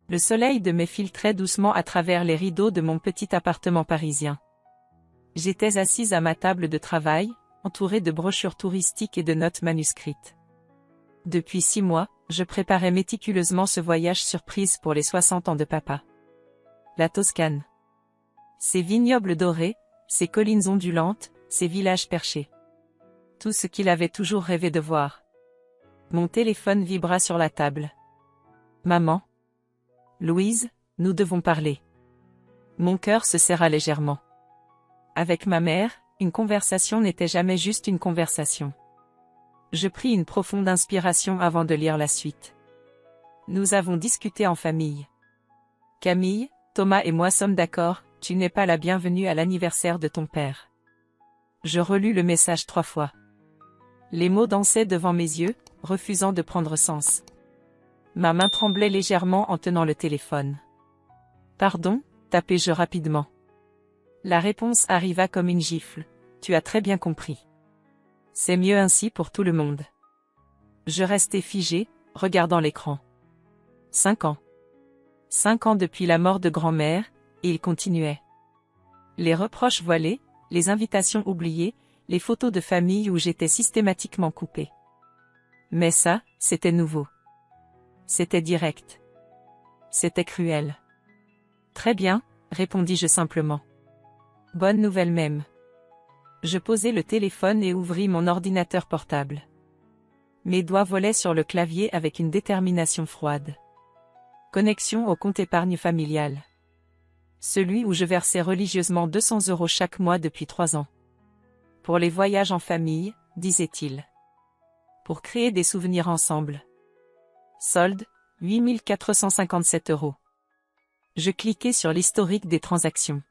Le soleil de mai filtrait doucement à travers les rideaux de mon petit appartement parisien. J'étais assise à ma table de travail, entourée de brochures touristiques et de notes manuscrites. Depuis 6 mois, je préparais méticuleusement ce voyage surprise pour les 60 ans de papa. La Toscane. Ses vignobles dorés, ses collines ondulantes, ses villages perchés. Tout ce qu'il avait toujours rêvé de voir. Mon téléphone vibra sur la table. Maman. Louise, nous devons parler. Mon cœur se serra légèrement. Avec ma mère, une conversation n'était jamais juste une conversation. Je pris une profonde inspiration avant de lire la suite. Nous avons discuté en famille. Camille, Thomas et moi sommes d'accord, tu n'es pas la bienvenue à l'anniversaire de ton père. Je relus le message 3 fois. Les mots dansaient devant mes yeux, refusant de prendre sens. Ma main tremblait légèrement en tenant le téléphone. Pardon, tapai-je rapidement. La réponse arriva comme une gifle. Tu as très bien compris. C'est mieux ainsi pour tout le monde. Je restai figé, regardant l'écran. 5 ans. 5 ans depuis la mort de grand-mère, et il continuait. Les reproches voilés, les invitations oubliées, les photos de famille où j'étais systématiquement coupé. Mais ça, c'était nouveau. C'était direct. C'était cruel. Très bien, répondis-je simplement. Bonne nouvelle même. Je posai le téléphone et ouvris mon ordinateur portable. Mes doigts volaient sur le clavier avec une détermination froide. Connexion au compte épargne familiale. Celui où je versais religieusement 200 € chaque mois depuis 3 ans. Pour les voyages en famille, disait-il. Pour créer des souvenirs ensemble. Solde, 8 457 €. Je cliquai sur l'historique des transactions.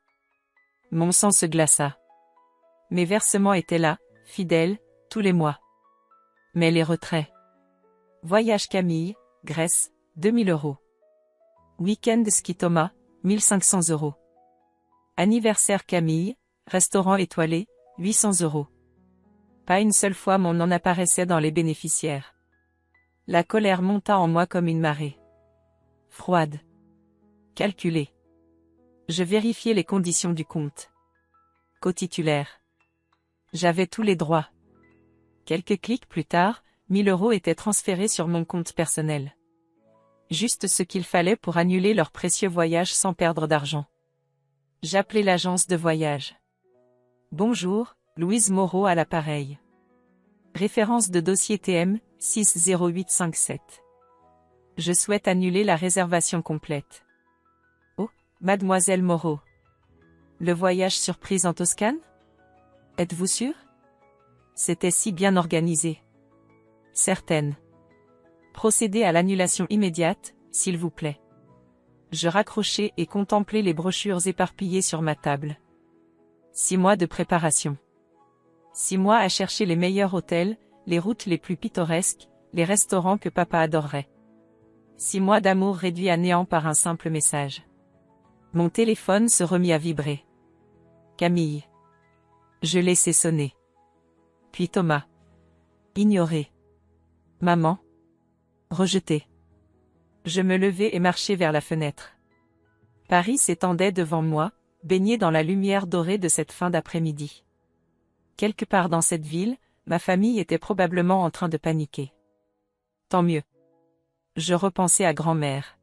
Mon sang se glaça. Mes versements étaient là, fidèles, tous les mois. Mais les retraits. Voyage Camille, Grèce, 2000 €. Week-end ski Thomas, 1500 €. Anniversaire Camille, restaurant étoilé, 800 €. Pas une seule fois mon nom apparaissait dans les bénéficiaires. La colère monta en moi comme une marée. Froide. Calculée. Je vérifiai les conditions du compte. Cotitulaire. J'avais tous les droits. Quelques clics plus tard, 1000 € étaient transférés sur mon compte personnel. Juste ce qu'il fallait pour annuler leur précieux voyage sans perdre d'argent. J'appelai l'agence de voyage. Bonjour, Louise Moreau à l'appareil. Référence de dossier TM, 60857. Je souhaite annuler la réservation complète. Oh, mademoiselle Moreau. Le voyage surprise en Toscane? Êtes-vous sûre? C'était si bien organisé. Certaine. Procédez à l'annulation immédiate, s'il vous plaît. Je raccrochai et contemplai les brochures éparpillées sur ma table. 6 mois de préparation. 6 mois à chercher les meilleurs hôtels, les routes les plus pittoresques, les restaurants que papa adorerait. 6 mois d'amour réduits à néant par un simple message. Mon téléphone se remit à vibrer. Camille. Je laissai sonner. Puis Thomas. Ignoré. Maman. Rejeté. Je me levai et marchai vers la fenêtre. Paris s'étendait devant moi, baigné dans la lumière dorée de cette fin d'après-midi. Quelque part dans cette ville, ma famille était probablement en train de paniquer. Tant mieux. Je repensai à grand-mère.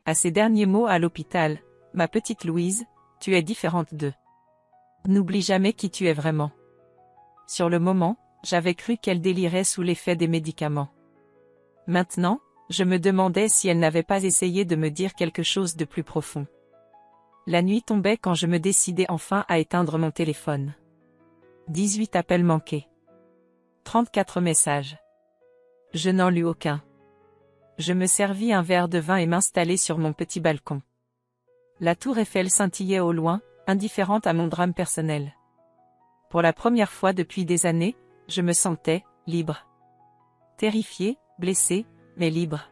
À ses derniers mots à l'hôpital, ma petite Louise, tu es différente d'eux. N'oublie jamais qui tu es vraiment. Sur le moment, j'avais cru qu'elle délirait sous l'effet des médicaments. Maintenant, je me demandais si elle n'avait pas essayé de me dire quelque chose de plus profond. La nuit tombait quand je me décidai enfin à éteindre mon téléphone. 18 appels manqués. 34 messages. Je n'en lus aucun. Je me servis un verre de vin et m'installai sur mon petit balcon. La tour Eiffel scintillait au loin, indifférente à mon drame personnel. Pour la première fois depuis des années, je me sentais libre. Terrifié, blessé, mais libre.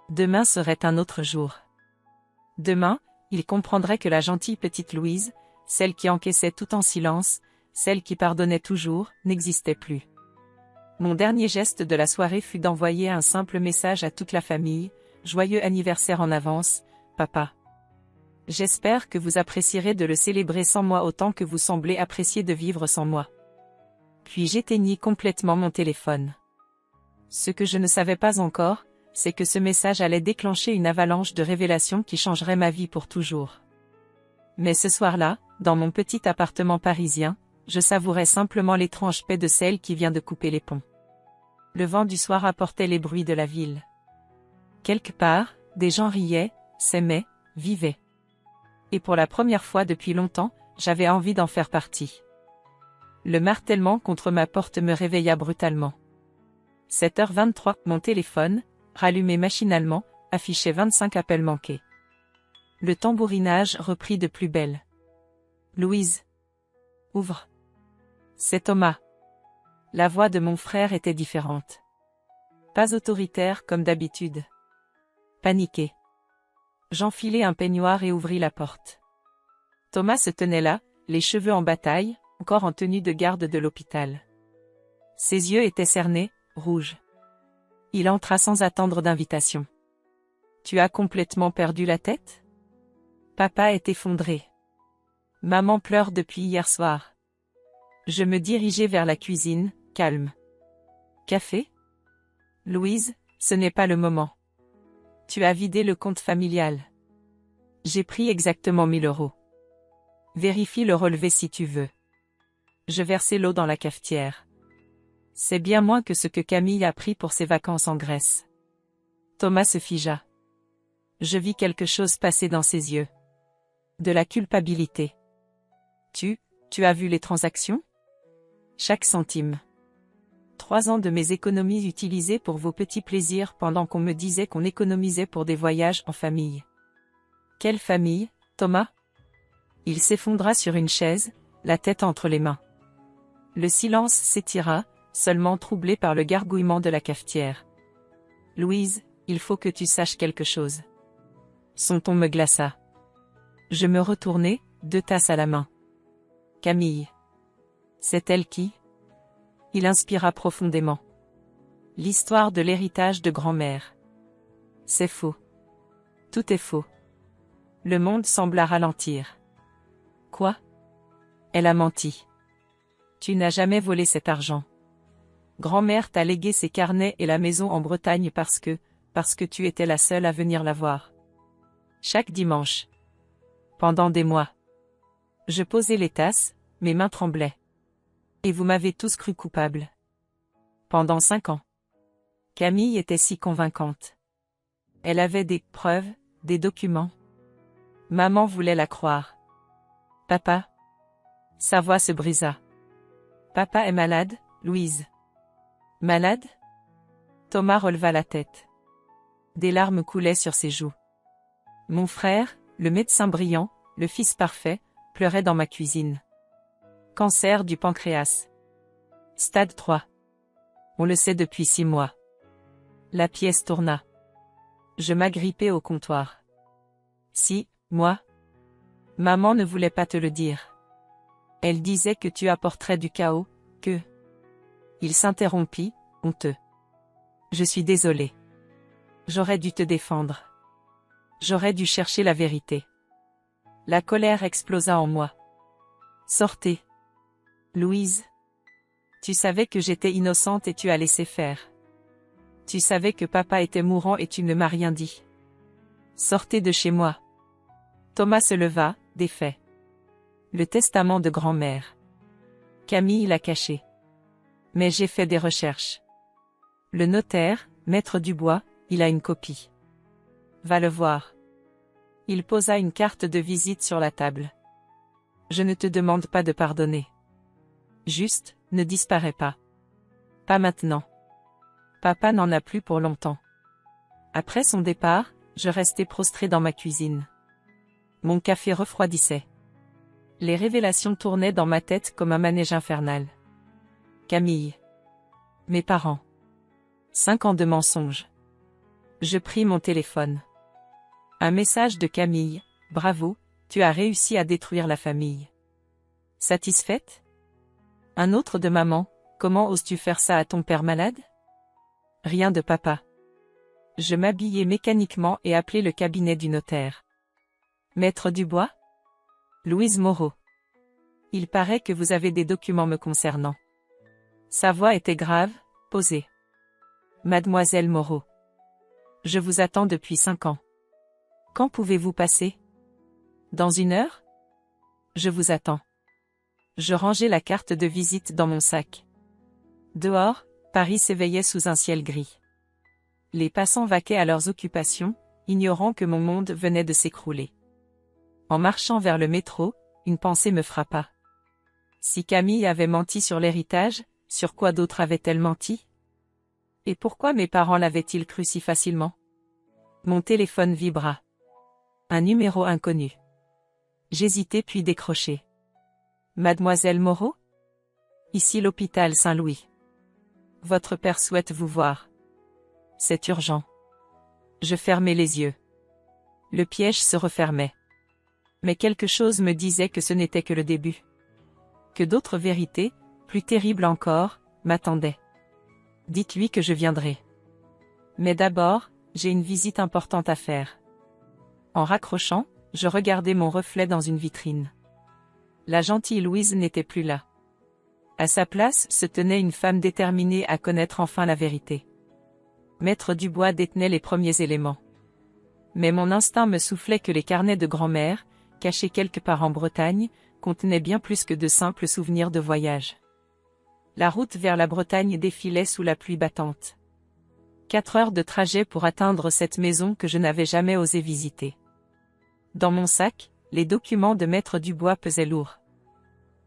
Demain serait un autre jour. Demain, il comprendrait que la gentille petite Louise, celle qui encaissait tout en silence, celle qui pardonnait toujours, n'existait plus. Mon dernier geste de la soirée fut d'envoyer un simple message à toute la famille, joyeux anniversaire en avance, papa. J'espère que vous apprécierez de le célébrer sans moi autant que vous semblez apprécier de vivre sans moi. Puis j'éteignis complètement mon téléphone. Ce que je ne savais pas encore, c'est que ce message allait déclencher une avalanche de révélations qui changerait ma vie pour toujours. Mais ce soir-là, dans mon petit appartement parisien, je savourais simplement l'étrange paix de celle qui vient de couper les ponts. Le vent du soir apportait les bruits de la ville. Quelque part, des gens riaient, s'aimaient, vivaient. Et pour la première fois depuis longtemps, j'avais envie d'en faire partie. Le martèlement contre ma porte me réveilla brutalement. 7h23, mon téléphone, rallumé machinalement, affichait 25 appels manqués. Le tambourinage reprit de plus belle. Louise. Ouvre. C'est Thomas. La voix de mon frère était différente. Pas autoritaire comme d'habitude. Paniqué. J'enfilai un peignoir et ouvris la porte. Thomas se tenait là, les cheveux en bataille, encore en tenue de garde de l'hôpital. Ses yeux étaient cernés, rouges. Il entra sans attendre d'invitation. Tu as complètement perdu la tête? Papa est effondré. Maman pleure depuis hier soir. Je me dirigeai vers la cuisine, calme. Café? Louise, ce n'est pas le moment. Tu as vidé le compte familial. J'ai pris exactement 1000 €. Vérifie le relevé si tu veux. Je versai l'eau dans la cafetière. C'est bien moins que ce que Camille a pris pour ses vacances en Grèce. Thomas se figea. Je vis quelque chose passer dans ses yeux. De la culpabilité. Tu as vu les transactions? Chaque centime. 3 ans de mes économies utilisées pour vos petits plaisirs pendant qu'on me disait qu'on économisait pour des voyages en famille. Quelle famille, Thomas? Il s'effondra sur une chaise, la tête entre les mains. Le silence s'étira, seulement troublé par le gargouillement de la cafetière. Louise, il faut que tu saches quelque chose. Son ton me glaça. Je me retournai, 2 tasses à la main. Camille. C'est elle qui? Il inspira profondément. L'histoire de l'héritage de grand-mère. C'est faux. Tout est faux. Le monde sembla ralentir. Quoi? Elle a menti. Tu n'as jamais volé cet argent. Grand-mère t'a légué ses carnets et la maison en Bretagne parce que tu étais la seule à venir la voir. Chaque dimanche. Pendant des mois. Je posais les tasses, mes mains tremblaient. Et vous m'avez tous cru coupable. Pendant 5 ans. Camille était si convaincante. Elle avait des preuves, des documents. Maman voulait la croire. Papa. Sa voix se brisa. Papa est malade, Louise. Malade? Thomas releva la tête. Des larmes coulaient sur ses joues. Mon frère, le médecin brillant, le fils parfait, pleurait dans ma cuisine. Cancer du pancréas. Stade 3. On le sait depuis 6 mois. La pièce tourna. Je m'agrippai au comptoir. Si, moi. Maman ne voulait pas te le dire. Elle disait que tu apporterais du chaos, que... Il s'interrompit, honteux. Je suis désolé. J'aurais dû te défendre. J'aurais dû chercher la vérité. La colère explosa en moi. Sortez. Louise. Tu savais que j'étais innocente et tu as laissé faire. Tu savais que papa était mourant et tu ne m'as rien dit. Sortez de chez moi. Thomas se leva, défait. Le testament de grand-mère. Camille l'a caché. Mais j'ai fait des recherches. Le notaire, maître Dubois, il a une copie. Va le voir. Il posa une carte de visite sur la table. Je ne te demande pas de pardonner. Juste, ne disparais pas. Pas maintenant. Papa n'en a plus pour longtemps. Après son départ, je restais prostrée dans ma cuisine. Mon café refroidissait. Les révélations tournaient dans ma tête comme un manège infernal. Camille. Mes parents. 5 ans de mensonges. Je pris mon téléphone. Un message de Camille. Bravo, tu as réussi à détruire la famille. Satisfaite? Un autre de maman. Comment oses-tu faire ça à ton père malade? Rien de papa. Je m'habillai mécaniquement et appelai le cabinet du notaire. Maître Dubois? Louise Moreau. Il paraît que vous avez des documents me concernant. Sa voix était grave, posée. Mademoiselle Moreau. Je vous attends depuis 5 ans. Quand pouvez-vous passer? Dans 1 heure? Je vous attends. Je rangeai la carte de visite dans mon sac. Dehors, Paris s'éveillait sous un ciel gris. Les passants vaquaient à leurs occupations, ignorant que mon monde venait de s'écrouler. En marchant vers le métro, une pensée me frappa. Si Camille avait menti sur l'héritage, sur quoi d'autre avait-elle menti? Et pourquoi mes parents l'avaient-ils cru si facilement? Mon téléphone vibra. Un numéro inconnu. J'hésitai puis décrochai. Mademoiselle Moreau? Ici l'hôpital Saint-Louis. Votre père souhaite vous voir. C'est urgent. Je fermai les yeux. Le piège se refermait. Mais quelque chose me disait que ce n'était que le début. Que d'autres vérités, plus terribles encore, m'attendaient. Dites-lui que je viendrai. Mais d'abord, j'ai une visite importante à faire. En raccrochant, je regardai mon reflet dans une vitrine. La gentille Louise n'était plus là. À sa place se tenait une femme déterminée à connaître enfin la vérité. Maître Dubois détenait les premiers éléments. Mais mon instinct me soufflait que les carnets de grand-mère, cachés quelque part en Bretagne, contenaient bien plus que de simples souvenirs de voyage. La route vers la Bretagne défilait sous la pluie battante. 4 heures de trajet pour atteindre cette maison que je n'avais jamais osé visiter. Dans mon sac, les documents de Maître Dubois pesaient lourd.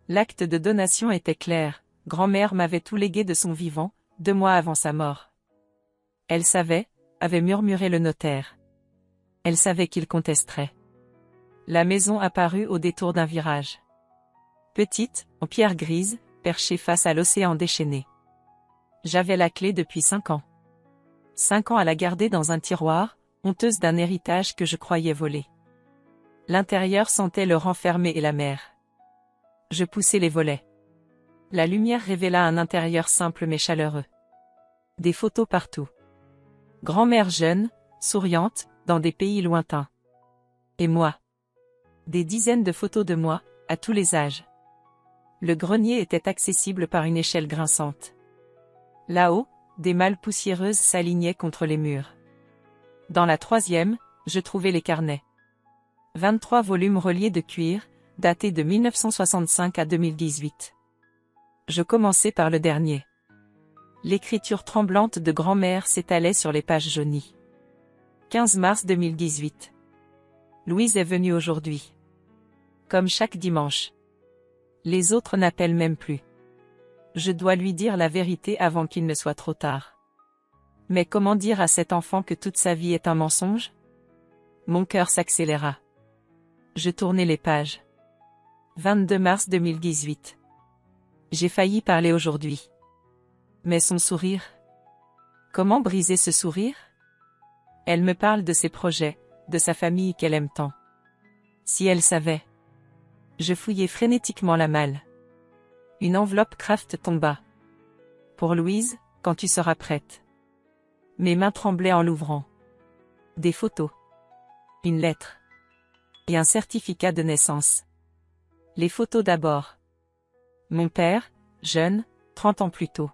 L'acte de donation était clair, grand-mère m'avait tout légué de son vivant, 2 mois avant sa mort. Elle savait, avait murmuré le notaire. Elle savait qu'il contesterait. La maison apparut au détour d'un virage. Petite, en pierre grise, perchée face à l'océan déchaîné. J'avais la clé depuis 5 ans. 5 ans à la garder dans un tiroir, honteuse d'un héritage que je croyais volé. L'intérieur sentait le renfermé et la mer. Je poussai les volets. La lumière révéla un intérieur simple mais chaleureux. Des photos partout. Grand-mère jeune, souriante, dans des pays lointains. Et moi. Des dizaines de photos de moi, à tous les âges. Le grenier était accessible par une échelle grinçante. Là-haut, des malles poussiéreuses s'alignaient contre les murs. Dans la 3e, je trouvai les carnets. 23 volumes reliés de cuir, datés de 1965 à 2018. Je commençai par le dernier. L'écriture tremblante de grand-mère s'étalait sur les pages jaunies. 15 mars 2018. Louise est venue aujourd'hui. Comme chaque dimanche. Les autres n'appellent même plus. Je dois lui dire la vérité avant qu'il ne soit trop tard. Mais comment dire à cet enfant que toute sa vie est un mensonge? Mon cœur s'accéléra. Je tournai les pages. 22 mars 2018. J'ai failli parler aujourd'hui. Mais son sourire. Comment briser ce sourire? Elle me parle de ses projets, de sa famille qu'elle aime tant. Si elle savait. Je fouillai frénétiquement la malle. Une enveloppe Kraft tomba. Pour Louise, quand tu seras prête. Mes mains tremblaient en l'ouvrant. Des photos. Une lettre. Et un certificat de naissance. Les photos d'abord. Mon père, jeune, 30 ans plus tôt.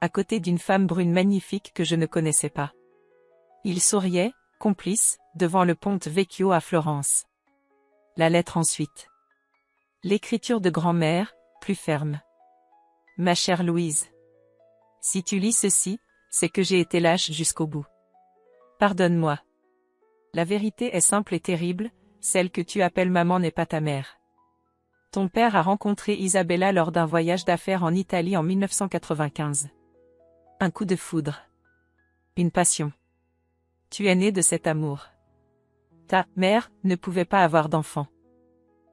À côté d'une femme brune magnifique que je ne connaissais pas. Il souriait, complice, devant le Ponte Vecchio à Florence. La lettre ensuite. L'écriture de grand-mère, plus ferme. Ma chère Louise. Si tu lis ceci, c'est que j'ai été lâche jusqu'au bout. Pardonne-moi. La vérité est simple et terrible, celle que tu appelles maman n'est pas ta mère. Ton père a rencontré Isabella lors d'un voyage d'affaires en Italie en 1995. Un coup de foudre. Une passion. Tu es né de cet amour. Ta mère ne pouvait pas avoir d'enfant.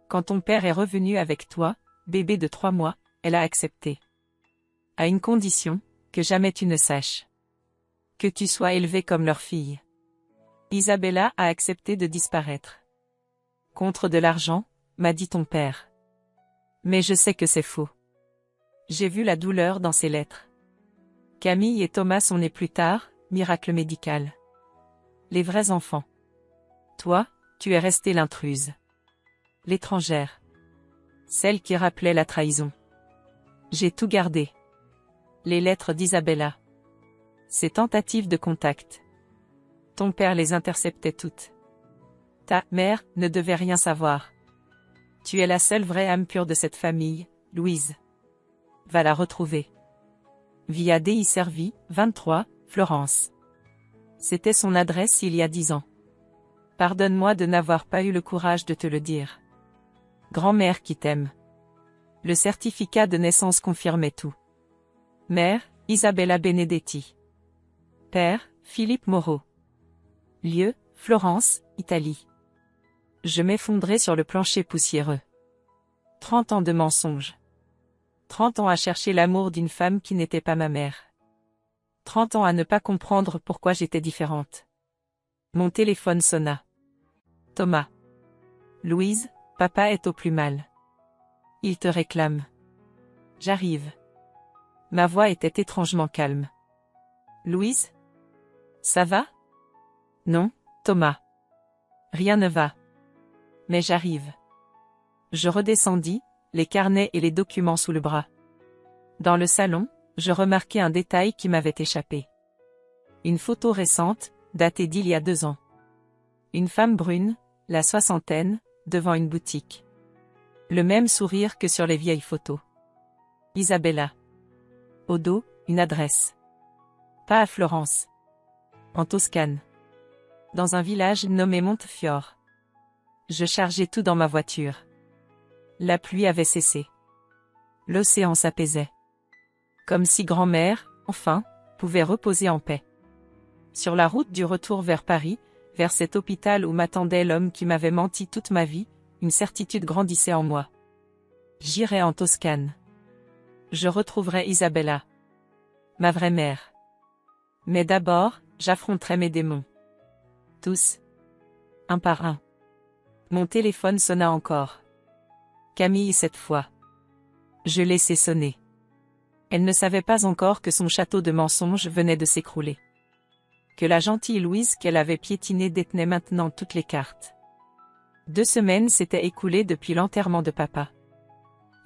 Quand ton père est revenu avec toi, bébé de 3 mois, elle a accepté. À une condition, que jamais tu ne saches. Que tu sois élevé comme leur fille. Isabella a accepté de disparaître. Contre de l'argent, m'a dit ton père. Mais je sais que c'est faux. J'ai vu la douleur dans ses lettres. Camille et Thomas sont nés plus tard, miracle médical. Les vrais enfants. Toi, tu es restée l'intruse. L'étrangère. Celle qui rappelait la trahison. J'ai tout gardé. Les lettres d'Isabella. Ses tentatives de contact. Ton père les interceptait toutes. Ta mère ne devait rien savoir. Tu es la seule vraie âme pure de cette famille, Louise. Va la retrouver. Via Dei Servi, 23, Florence. C'était son adresse il y a 10 ans. Pardonne-moi de n'avoir pas eu le courage de te le dire. Grand-mère qui t'aime. Le certificat de naissance confirmait tout. Mère, Isabella Benedetti. Père, Philippe Moreau. Lieu, Florence, Italie. Je m'effondrais sur le plancher poussiéreux. 30 ans de mensonges. 30 ans à chercher l'amour d'une femme qui n'était pas ma mère. 30 ans à ne pas comprendre pourquoi j'étais différente. Mon téléphone sonna. Thomas. Louise, papa est au plus mal. Il te réclame. J'arrive. Ma voix était étrangement calme. Louise? Ça va? Non, Thomas. Rien ne va. Mais j'arrive. Je redescendis, les carnets et les documents sous le bras. Dans le salon, je remarquai un détail qui m'avait échappé. Une photo récente, datée d'il y a 2 ans. Une femme brune, la soixantaine, devant une boutique. Le même sourire que sur les vieilles photos. Isabella. Au dos, une adresse. Pas à Florence. En Toscane. Dans un village nommé Montefiore. Je chargeai tout dans ma voiture. La pluie avait cessé. L'océan s'apaisait. Comme si grand-mère, enfin, pouvait reposer en paix. Sur la route du retour vers Paris, vers cet hôpital où m'attendait l'homme qui m'avait menti toute ma vie, une certitude grandissait en moi. J'irai en Toscane. Je retrouverai Isabella. Ma vraie mère. Mais d'abord, j'affronterai mes démons. Tous. Un par un. Mon téléphone sonna encore. Camille cette fois. Je laissai sonner. Elle ne savait pas encore que son château de mensonges venait de s'écrouler. Que la gentille Louise qu'elle avait piétinée détenait maintenant toutes les cartes. 2 semaines s'étaient écoulées depuis l'enterrement de papa.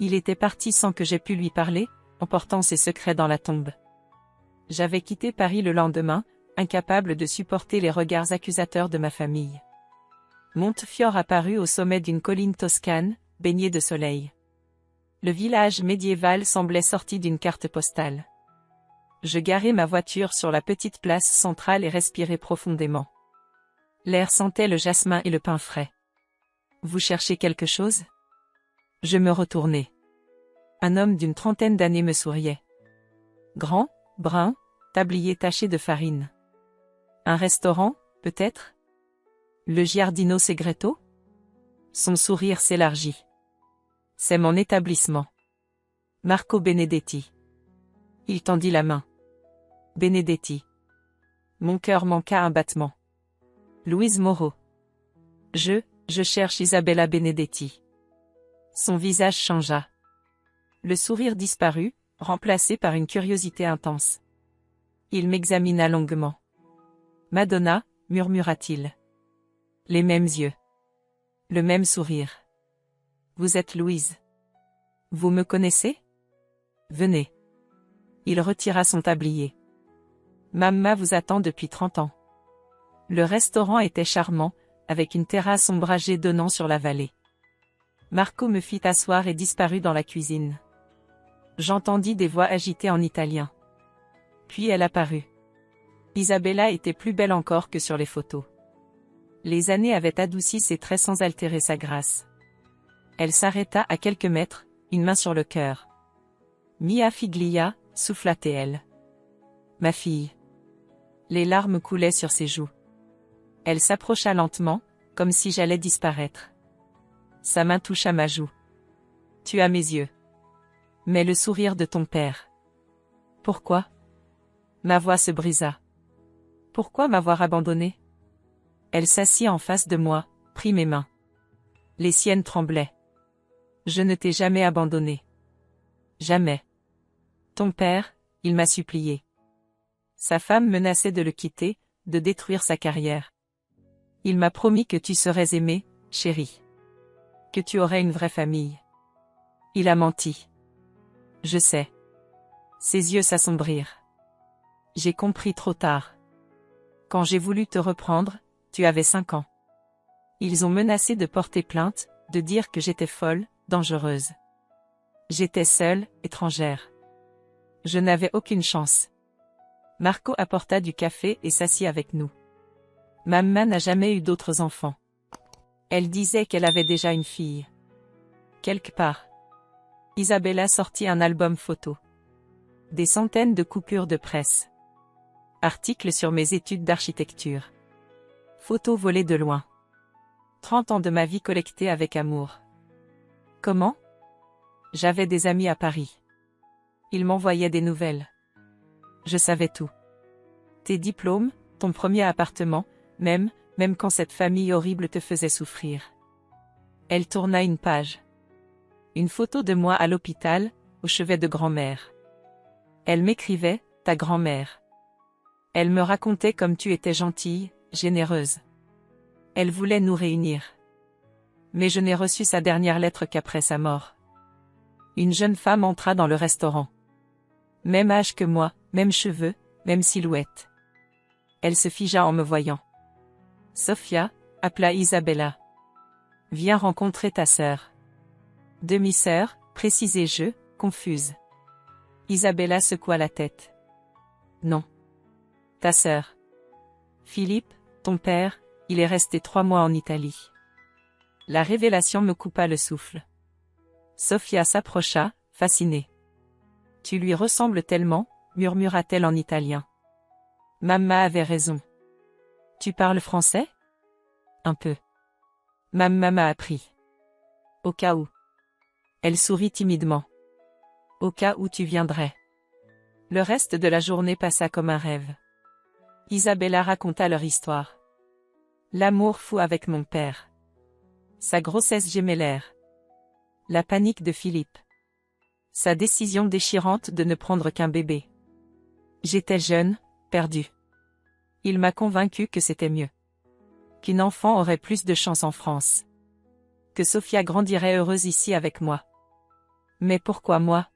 Il était parti sans que j'aie pu lui parler, emportant ses secrets dans la tombe. J'avais quitté Paris le lendemain, incapable de supporter les regards accusateurs de ma famille. Montefiore apparut au sommet d'une colline toscane, baignée de soleil. Le village médiéval semblait sorti d'une carte postale. Je garai ma voiture sur la petite place centrale et respirai profondément. L'air sentait le jasmin et le pin frais. Vous cherchez quelque chose? Je me retournai. Un homme d'une trentaine d'années me souriait. Grand, brun, tablier taché de farine. Un restaurant, peut-être? Le Giardino Segreto? Son sourire s'élargit. C'est mon établissement. Marco Benedetti. Il tendit la main. Benedetti. Mon cœur manqua un battement. Louise Moreau. Je cherche Isabella Benedetti. Son visage changea. Le sourire disparut, remplacé par une curiosité intense. Il m'examina longuement. Madonna, murmura-t-il. Les mêmes yeux. Le même sourire. Vous êtes Louise. Vous me connaissez? Venez. Il retira son tablier. Mamma vous attend depuis 30 ans. Le restaurant était charmant, avec une terrasse ombragée donnant sur la vallée. Marco me fit asseoir et disparut dans la cuisine. J'entendis des voix agitées en italien. Puis elle apparut. Isabella était plus belle encore que sur les photos. Les années avaient adouci ses traits sans altérer sa grâce. Elle s'arrêta à quelques mètres, une main sur le cœur. Mia figlia, souffla-t-elle. Ma fille. Les larmes coulaient sur ses joues. Elle s'approcha lentement, comme si j'allais disparaître. Sa main toucha ma joue. Tu as mes yeux. Mais le sourire de ton père. Pourquoi? Ma voix se brisa. Pourquoi m'avoir abandonnée? Elle s'assit en face de moi, prit mes mains. Les siennes tremblaient. Je ne t'ai jamais abandonné. Jamais. Ton père, il m'a supplié. Sa femme menaçait de le quitter, de détruire sa carrière. Il m'a promis que tu serais aimée, chérie. Que tu aurais une vraie famille. Il a menti. Je sais. Ses yeux s'assombrirent. J'ai compris trop tard. Quand j'ai voulu te reprendre, tu avais 5 ans. Ils ont menacé de porter plainte, de dire que j'étais folle, dangereuse. J'étais seule, étrangère. Je n'avais aucune chance. Marco apporta du café et s'assit avec nous. Mamma n'a jamais eu d'autres enfants. Elle disait qu'elle avait déjà une fille. Quelque part. Isabella sortit un album photo. Des centaines de coupures de presse. Articles sur mes études d'architecture. Photos volées de loin. 30 ans de ma vie collectée avec amour. Comment? J'avais des amis à Paris. Ils m'envoyaient des nouvelles. Je savais tout. Tes diplômes, ton premier appartement, même quand cette famille horrible te faisait souffrir. Elle tourna une page. Une photo de moi à l'hôpital, au chevet de grand-mère. Elle m'écrivait, ta grand-mère. Elle me racontait comme tu étais gentille, généreuse. Elle voulait nous réunir. Mais je n'ai reçu sa dernière lettre qu'après sa mort. Une jeune femme entra dans le restaurant. Même âge que moi, même cheveux, même silhouette. Elle se figea en me voyant. Sofia, appela Isabella. Viens rencontrer ta sœur. Demi-sœur, précisai-je, confuse. Isabella secoua la tête. Non. Ta sœur. Philippe, ton père, il est resté 3 mois en Italie. La révélation me coupa le souffle. Sofia s'approcha, fascinée. Tu lui ressembles tellement, murmura-t-elle en italien. Mamma avait raison. Tu parles français? Un peu. Mamma m'a appris. Au cas où. Elle sourit timidement. Au cas où tu viendrais. Le reste de la journée passa comme un rêve. Isabella raconta leur histoire. L'amour fou avec mon père. Sa grossesse gémellaire. La panique de Philippe. Sa décision déchirante de ne prendre qu'un bébé. J'étais jeune, perdue. Il m'a convaincu que c'était mieux. Qu'une enfant aurait plus de chance en France. Que Sofia grandirait heureuse ici avec moi. Mais pourquoi moi?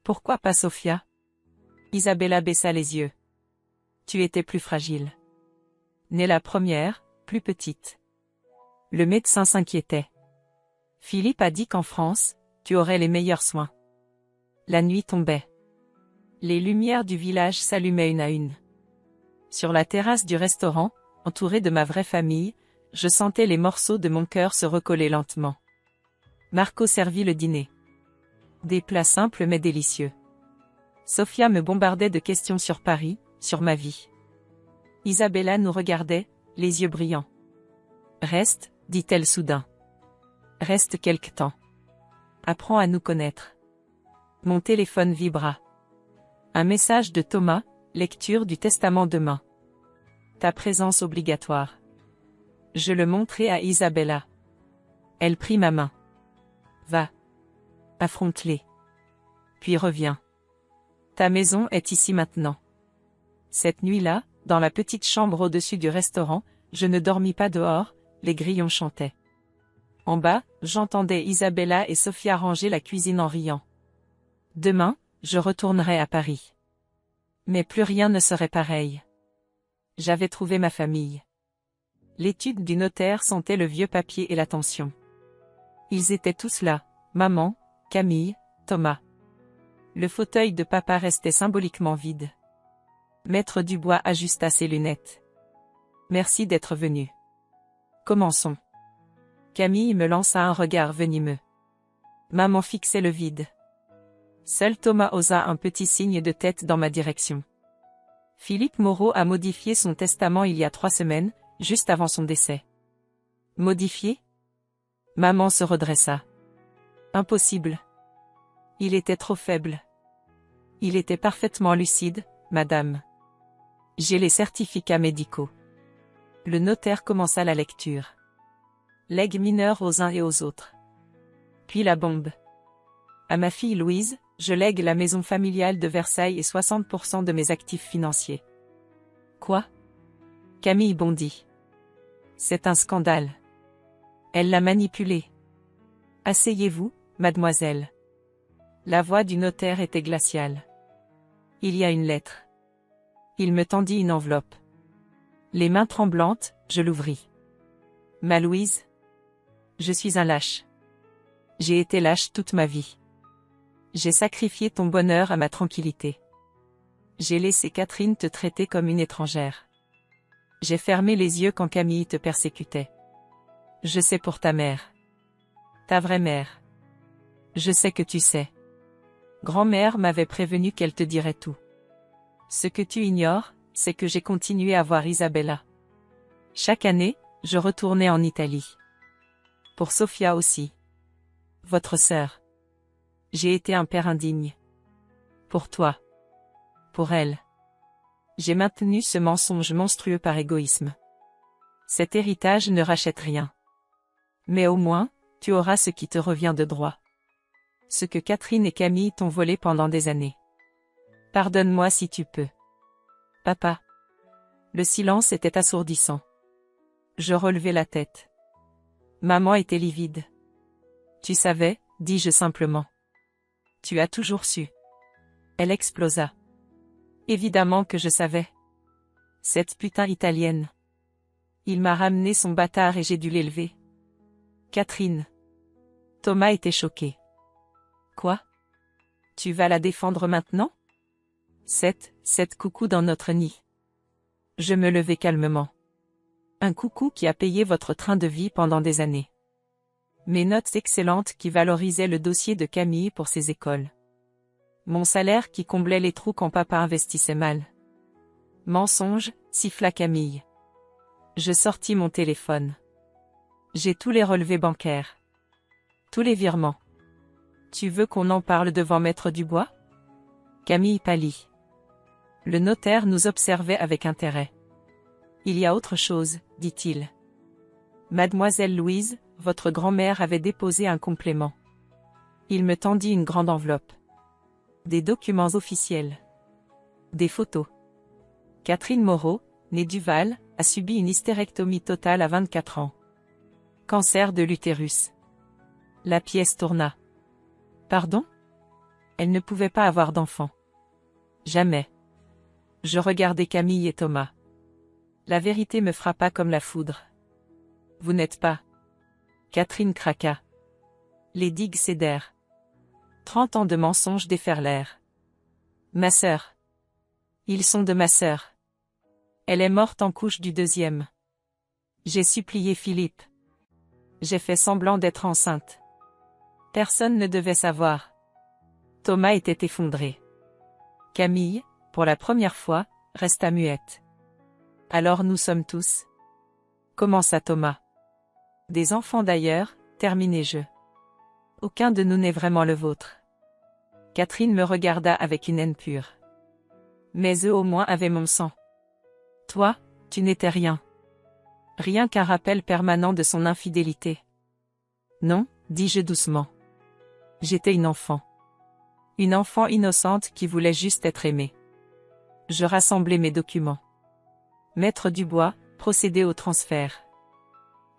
Pourquoi pas Sofia? Isabella baissa les yeux. Tu étais plus fragile. Née la première, plus petite. Le médecin s'inquiétait. Philippe a dit qu'en France, tu aurais les meilleurs soins. La nuit tombait. Les lumières du village s'allumaient une à une. Sur la terrasse du restaurant, entourée de ma vraie famille, je sentais les morceaux de mon cœur se recoller lentement. Marco servit le dîner. Des plats simples mais délicieux. Sofia me bombardait de questions sur Paris, sur ma vie. Isabella nous regardait, les yeux brillants. Reste, dit-elle soudain. Reste quelque temps. Apprends à nous connaître. Mon téléphone vibra. Un message de Thomas, lecture du testament demain. Ta présence obligatoire. Je le montrai à Isabella. Elle prit ma main. Va. Affronte-les. Puis reviens. Ta maison est ici maintenant. Cette nuit-là, dans la petite chambre au-dessus du restaurant, je ne dormis pas dehors, les grillons chantaient. En bas, j'entendais Isabella et Sofia ranger la cuisine en riant. Demain, je retournerai à Paris. Mais plus rien ne serait pareil. J'avais trouvé ma famille. L'étude du notaire sentait le vieux papier et l'attention. Ils étaient tous là, maman, Camille, Thomas. Le fauteuil de papa restait symboliquement vide. Maître Dubois ajusta ses lunettes. Merci d'être venu. Commençons. Camille me lança un regard venimeux. Maman fixait le vide. Seul Thomas osa un petit signe de tête dans ma direction. Philippe Moreau a modifié son testament il y a 3 semaines, juste avant son décès. Modifié? Maman se redressa. Impossible. Il était trop faible. Il était parfaitement lucide, madame. J'ai les certificats médicaux. Le notaire commença la lecture. Legs mineurs aux uns et aux autres. Puis la bombe. À ma fille Louise, je lègue la maison familiale de Versailles et 60% de mes actifs financiers. Quoi? Camille bondit. C'est un scandale. Elle l'a manipulé. Asseyez-vous, mademoiselle. La voix du notaire était glaciale. Il y a une lettre. Il me tendit une enveloppe. Les mains tremblantes, je l'ouvris. Ma Louise. Je suis un lâche. J'ai été lâche toute ma vie. J'ai sacrifié ton bonheur à ma tranquillité. J'ai laissé Catherine te traiter comme une étrangère. J'ai fermé les yeux quand Camille te persécutait. Je sais pour ta mère. Ta vraie mère. Je sais que tu sais. Grand-mère m'avait prévenu qu'elle te dirait tout. Ce que tu ignores, c'est que j'ai continué à voir Isabella. Chaque année, je retournais en Italie. Pour Sofia aussi. Votre sœur. J'ai été un père indigne. Pour toi. Pour elle. J'ai maintenu ce mensonge monstrueux par égoïsme. Cet héritage ne rachète rien. Mais au moins, tu auras ce qui te revient de droit. Ce que Catherine et Camille t'ont volé pendant des années. Pardonne-moi si tu peux. Papa. Le silence était assourdissant. Je relevai la tête. Maman était livide. Tu savais, dis-je simplement. Tu as toujours su. Elle explosa. Évidemment que je savais. Cette putain italienne. Il m'a ramené son bâtard et j'ai dû l'élever. Catherine. Thomas était choqué. Quoi? Tu vas la défendre maintenant? Cette coucou dans notre nid. Je me levai calmement. Un coucou qui a payé votre train de vie pendant des années. Mes notes excellentes qui valorisaient le dossier de Camille pour ses écoles. Mon salaire qui comblait les trous quand papa investissait mal. Mensonge, siffla Camille. Je sortis mon téléphone. J'ai tous les relevés bancaires. Tous les virements. Tu veux qu'on en parle devant Maître Dubois? Camille pâlit. Le notaire nous observait avec intérêt. Il y a autre chose, dit-il. Mademoiselle Louise, votre grand-mère avait déposé un complément. Il me tendit une grande enveloppe. Des documents officiels. Des photos. Catherine Moreau, née Duval, a subi une hystérectomie totale à 24 ans. Cancer de l'utérus. La pièce tourna. Pardon? Elle ne pouvait pas avoir d'enfant. Jamais. Je regardai Camille et Thomas. La vérité me frappa comme la foudre. Vous n'êtes pas. Catherine craqua. Les digues cédèrent. 30 ans de mensonges déferlèrent. Ma sœur. Ils sont de ma sœur. Elle est morte en couche du deuxième. J'ai supplié Philippe. J'ai fait semblant d'être enceinte. Personne ne devait savoir. Thomas était effondré. Camille, pour la première fois, resta muette. Alors nous sommes tous. Commença Thomas. Des enfants d'ailleurs, terminai-je. Aucun de nous n'est vraiment le vôtre. Catherine me regarda avec une haine pure. Mais eux au moins avaient mon sang. Toi, tu n'étais rien. Rien qu'un rappel permanent de son infidélité. Non, dis-je doucement. J'étais une enfant. Une enfant innocente qui voulait juste être aimée. Je rassemblai mes documents. Maître Dubois, procédez au transfert.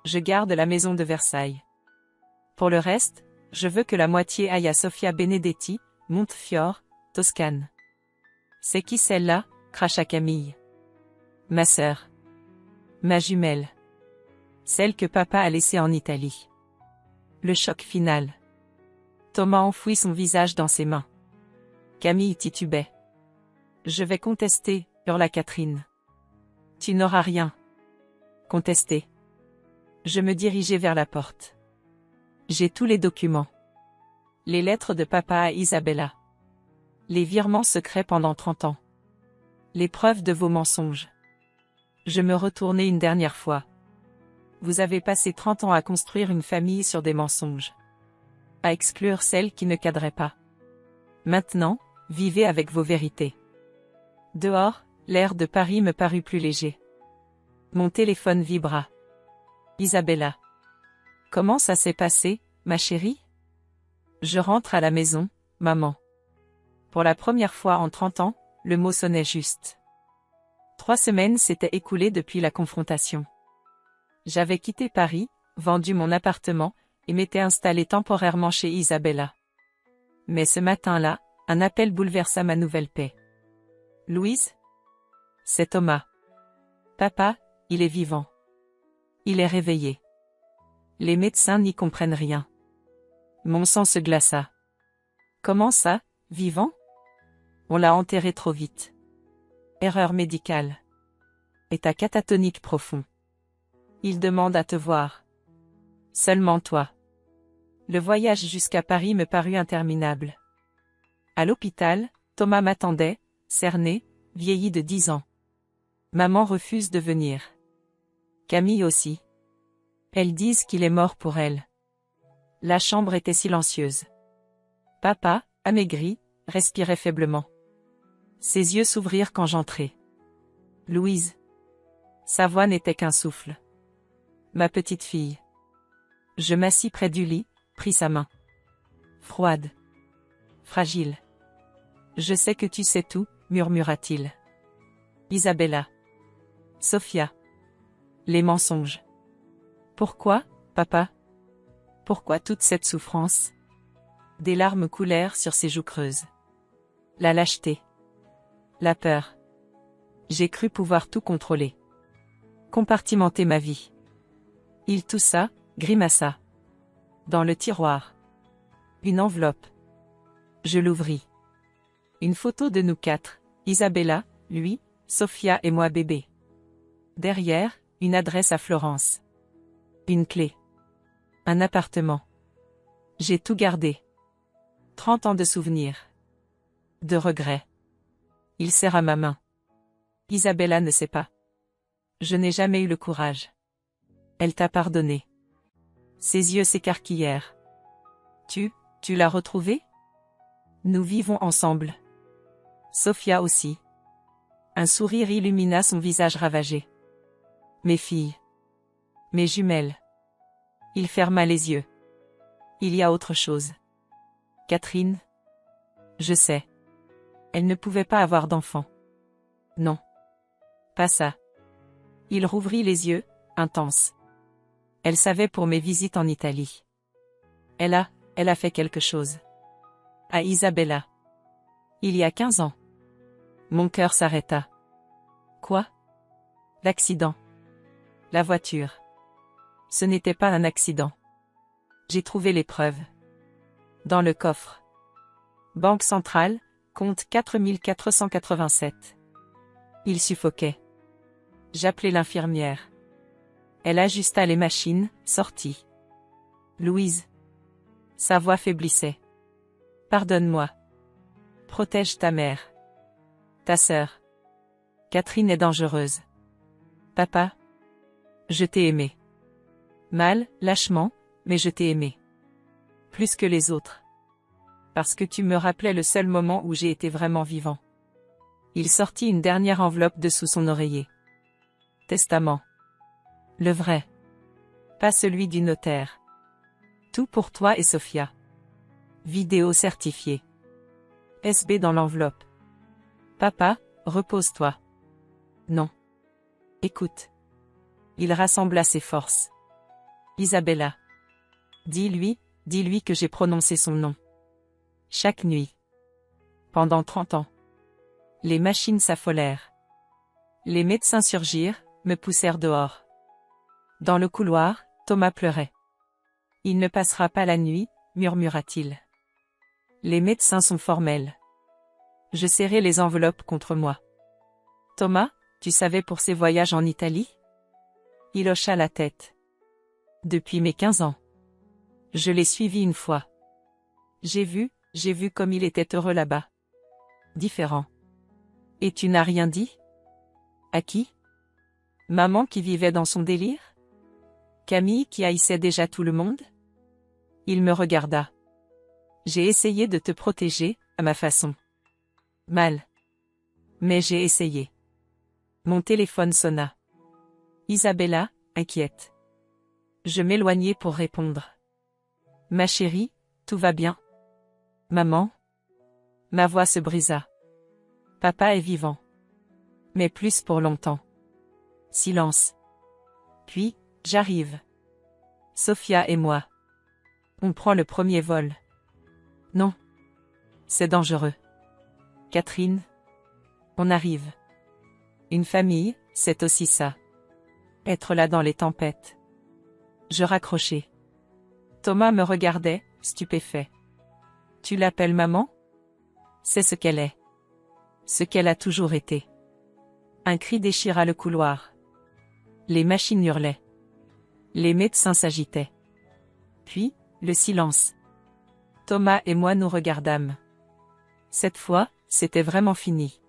Je garde la maison de Versailles. Pour le reste, je veux que la moitié aille à Sofia Benedetti, Montefiore, Toscane. C'est qui celle-là? Cracha Camille. Ma sœur. Ma jumelle. Celle que papa a laissée en Italie. Le choc final. Thomas enfouit son visage dans ses mains. Camille titubait. Je vais contester, hurla Catherine. Tu n'auras rien. Contester. Je me dirigeai vers la porte. J'ai tous les documents. Les lettres de papa à Isabella. Les virements secrets pendant 30 ans. Les preuves de vos mensonges. Je me retournai une dernière fois. Vous avez passé 30 ans à construire une famille sur des mensonges. À exclure celles qui ne cadraient pas. Maintenant, vivez avec vos vérités. Dehors, l'air de Paris me parut plus léger. Mon téléphone vibra. Isabella. Comment ça s'est passé, ma chérie? Je rentre à la maison, maman. Pour la première fois en 30 ans, le mot sonnait juste. 3 semaines s'étaient écoulées depuis la confrontation. J'avais quitté Paris, vendu mon appartement, et m'étais installé temporairement chez Isabella. Mais ce matin-là, un appel bouleversa ma nouvelle paix. Louise? C'est Thomas. Papa, il est vivant. Il est réveillé. Les médecins n'y comprennent rien. Mon sang se glaça. Comment ça, vivant? On l'a enterré trop vite. Erreur médicale. État catatonique profond. Il demande à te voir. Seulement toi. Le voyage jusqu'à Paris me parut interminable. À l'hôpital, Thomas m'attendait, cerné, vieilli de 10 ans. Maman refuse de venir. Camille aussi. Elles disent qu'il est mort pour elle. La chambre était silencieuse. Papa, amaigri, respirait faiblement. Ses yeux s'ouvrirent quand j'entrai. Louise. Sa voix n'était qu'un souffle. Ma petite fille. Je m'assis près du lit, pris sa main. Froide. Fragile. Je sais que tu sais tout, murmura-t-il. Isabella. Sophia. Les mensonges. Pourquoi, papa? Pourquoi toute cette souffrance? Des larmes coulèrent sur ses joues creuses. La lâcheté. La peur. J'ai cru pouvoir tout contrôler. Compartimenter ma vie. Il toussa, grimaça. Dans le tiroir. Une enveloppe. Je l'ouvris. Une photo de nous quatre, Isabella, lui, Sophia et moi bébé. Derrière, une adresse à Florence. Une clé. Un appartement. J'ai tout gardé. 30 ans de souvenirs. De regrets. Il serra ma main. Isabella ne sait pas. Je n'ai jamais eu le courage. Elle t'a pardonné. Ses yeux s'écarquillèrent. Tu l'as retrouvée? Nous vivons ensemble. Sophia aussi. Un sourire illumina son visage ravagé. Mes filles. Mes jumelles. Il ferma les yeux. Il y a autre chose. Catherine? Je sais. Elle ne pouvait pas avoir d'enfant. Non. Pas ça. Il rouvrit les yeux, intense. Elle savait pour mes visites en Italie. Elle a fait quelque chose. À Isabella. Il y a 15 ans. Mon cœur s'arrêta. Quoi? L'accident. La voiture. Ce n'était pas un accident. J'ai trouvé les preuves. Dans le coffre. Banque centrale, compte 4487. Il suffoquait. J'appelai l'infirmière. Elle ajusta les machines, sortit. Louise. Sa voix faiblissait. Pardonne-moi. Protège ta mère. Ta sœur. Catherine est dangereuse. Papa. Je t'ai aimé. Mal, lâchement, mais je t'ai aimé. Plus que les autres. Parce que tu me rappelais le seul moment où j'ai été vraiment vivant. Il sortit une dernière enveloppe de sous son oreiller. Testament. Le vrai. Pas celui du notaire. Tout pour toi et Sophia. Vidéo certifiée. SB dans l'enveloppe. Papa, repose-toi. Non. Écoute. Il rassembla ses forces. Isabella. Dis-lui que j'ai prononcé son nom. Chaque nuit. Pendant 30 ans. Les machines s'affolèrent. Les médecins surgirent, me poussèrent dehors. Dans le couloir, Thomas pleurait. Il ne passera pas la nuit, murmura-t-il. Les médecins sont formels. Je serrai les enveloppes contre moi. Thomas, tu savais pour ses voyages en Italie? Il hocha la tête. Depuis mes 15 ans. Je l'ai suivi une fois. J'ai vu comme il était heureux là-bas. Différent. Et tu n'as rien dit? À qui? Maman qui vivait dans son délire? Camille qui haïssait déjà tout le monde? Il me regarda. J'ai essayé de te protéger, à ma façon. Mal. Mais j'ai essayé. Mon téléphone sonna. Isabella, inquiète. Je m'éloignai pour répondre. Ma chérie, tout va bien? Maman? Ma voix se brisa. Papa est vivant. Mais plus pour longtemps. Silence. Puis, J'arrive. Sophia et moi. On prend le premier vol. Non. C'est dangereux. Catherine. On arrive. Une famille, c'est aussi ça. Être là dans les tempêtes. Je raccrochais. Thomas me regardait, stupéfait. Tu l'appelles maman? C'est ce qu'elle est. Ce qu'elle a toujours été. Un cri déchira le couloir. Les machines hurlaient. Les médecins s'agitaient. Puis, le silence. Thomas et moi nous regardâmes. Cette fois, c'était vraiment fini.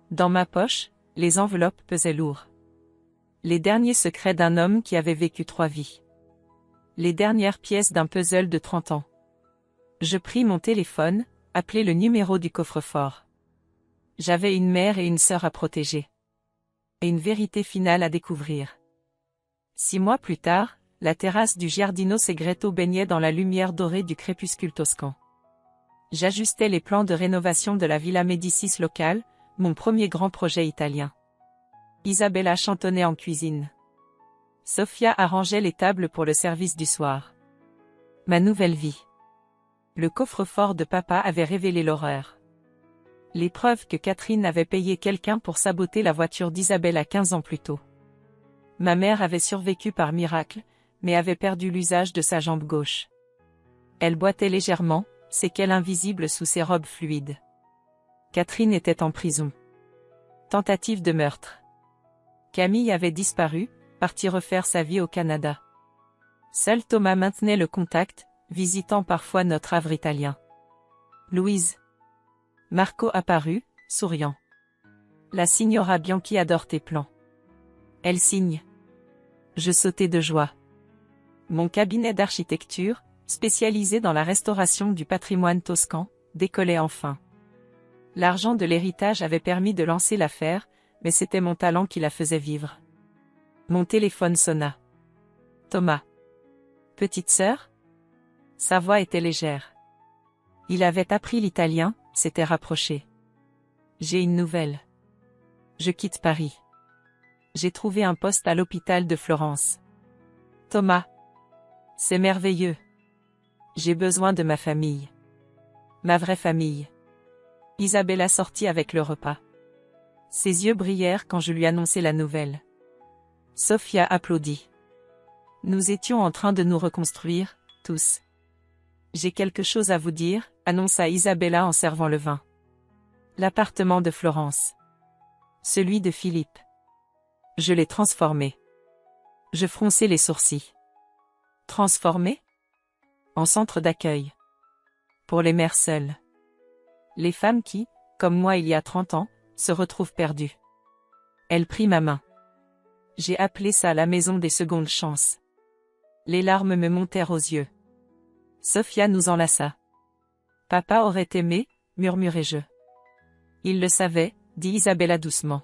Dans ma poche, les enveloppes pesaient lourd. Les derniers secrets d'un homme qui avait vécu 3 vies. Les dernières pièces d'un puzzle de 30 ans. Je pris mon téléphone, appelai le numéro du coffre-fort. J'avais une mère et une sœur à protéger. Et une vérité finale à découvrir. 6 mois plus tard, la terrasse du Giardino Segreto baignait dans la lumière dorée du crépuscule toscan. J'ajustais les plans de rénovation de la Villa Médicis locale, mon premier grand projet italien. Isabella chantonnait en cuisine. Sophia arrangeait les tables pour le service du soir. Ma nouvelle vie. Le coffre-fort de papa avait révélé l'horreur. Les preuves que Catherine avait payé quelqu'un pour saboter la voiture d'Isabella 15 ans plus tôt. Ma mère avait survécu par miracle, mais avait perdu l'usage de sa jambe gauche. Elle boitait légèrement, séquelle invisible sous ses robes fluides. Catherine était en prison. Tentative de meurtre. Camille avait disparu, partie refaire sa vie au Canada. Seul Thomas maintenait le contact, visitant parfois notre havre italien. Louise. Marco apparut, souriant. La signora Bianchi adore tes plans. Elle signe. Je sautai de joie. Mon cabinet d'architecture, spécialisé dans la restauration du patrimoine toscan, décollait enfin. L'argent de l'héritage avait permis de lancer l'affaire, mais c'était mon talent qui la faisait vivre. Mon téléphone sonna. Thomas. Petite sœur? Sa voix était légère. Il avait appris l'italien, s'était rapproché. J'ai une nouvelle. Je quitte Paris. J'ai trouvé un poste à l'hôpital de Florence. Thomas. C'est merveilleux. J'ai besoin de ma famille. Ma vraie famille. Isabella sortit avec le repas. Ses yeux brillèrent quand je lui annonçai la nouvelle. Sophia applaudit. Nous étions en train de nous reconstruire, tous. J'ai quelque chose à vous dire, annonça Isabella en servant le vin. L'appartement de Florence. Celui de Philippe. Je l'ai transformé. Je fronçai les sourcils. Transformé? En centre d'accueil. Pour les mères seules. Les femmes qui, comme moi il y a 30 ans, se retrouvent perdues. Elle prit ma main. J'ai appelé ça la maison des secondes chances. Les larmes me montèrent aux yeux. Sophia nous enlaça. Papa aurait aimé, murmurai-je. Il le savait, dit Isabella doucement.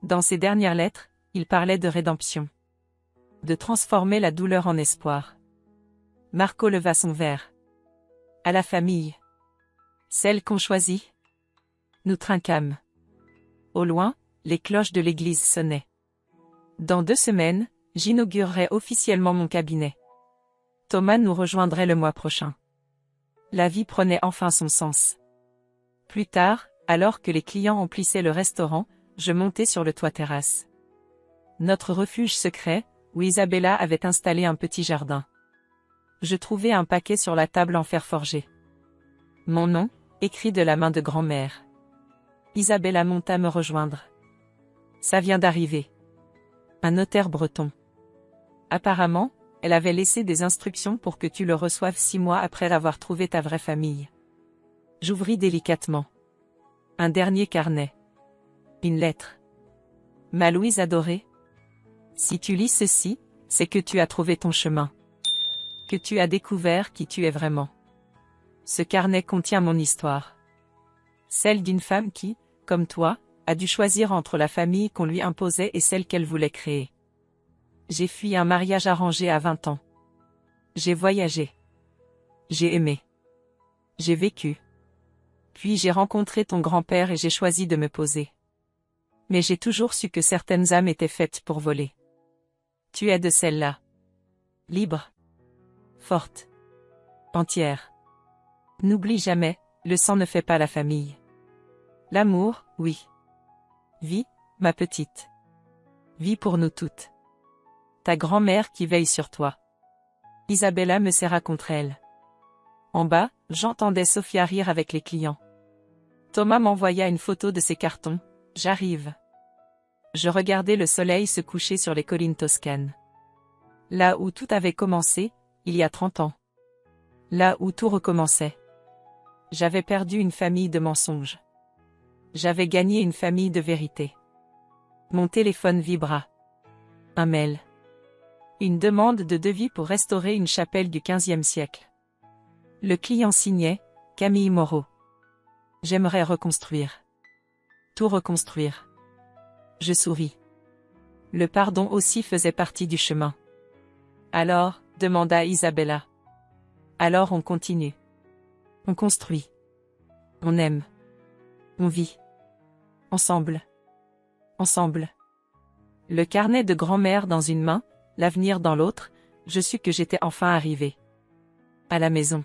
Dans ses dernières lettres, il parlait de rédemption. De transformer la douleur en espoir. Marco leva son verre. À la famille. Celle qu'on choisit. Nous trinquâmes. Au loin, les cloches de l'église sonnaient. Dans 2 semaines, j'inaugurerai officiellement mon cabinet. Thomas nous rejoindrait le mois prochain. La vie prenait enfin son sens. Plus tard, alors que les clients emplissaient le restaurant, je montai sur le toit terrasse. Notre refuge secret, où Isabella avait installé un petit jardin. Je trouvai un paquet sur la table en fer forgé. Mon nom, écrit de la main de grand-mère. Isabella monta me rejoindre. Ça vient d'arriver. Un notaire breton. Apparemment, elle avait laissé des instructions pour que tu le reçoives 6 mois après avoir trouvé ta vraie famille. J'ouvris délicatement. Un dernier carnet. Une lettre. Ma Louise adorée. Si tu lis ceci, c'est que tu as trouvé ton chemin. Que tu as découvert qui tu es vraiment. Ce carnet contient mon histoire. Celle d'une femme qui, comme toi, a dû choisir entre la famille qu'on lui imposait et celle qu'elle voulait créer. J'ai fui un mariage arrangé à 20 ans. J'ai voyagé. J'ai aimé. J'ai vécu. Puis j'ai rencontré ton grand-père et j'ai choisi de me poser. Mais j'ai toujours su que certaines âmes étaient faites pour voler. Tu es de celle-là. Libre. Forte. Entière. N'oublie jamais, le sang ne fait pas la famille. L'amour, oui. Vis, ma petite. Vis pour nous toutes. Ta grand-mère qui veille sur toi. Isabella me serra contre elle. En bas, j'entendais Sophia rire avec les clients. Thomas m'envoya une photo de ses cartons. J'arrive. Je regardais le soleil se coucher sur les collines toscanes. Là où tout avait commencé, il y a 30 ans. Là où tout recommençait. J'avais perdu une famille de mensonges. J'avais gagné une famille de vérité. Mon téléphone vibra. Un mail. Une demande de devis pour restaurer une chapelle du XVe siècle. Le client signait, Camille Moreau. J'aimerais reconstruire. Tout reconstruire. Je souris. Le pardon aussi faisait partie du chemin. Alors, demanda Isabella. Alors on continue. On construit. On aime. On vit. Ensemble. Ensemble. Le carnet de grand-mère dans une main, l'avenir dans l'autre, je sus que j'étais enfin arrivée. À la maison.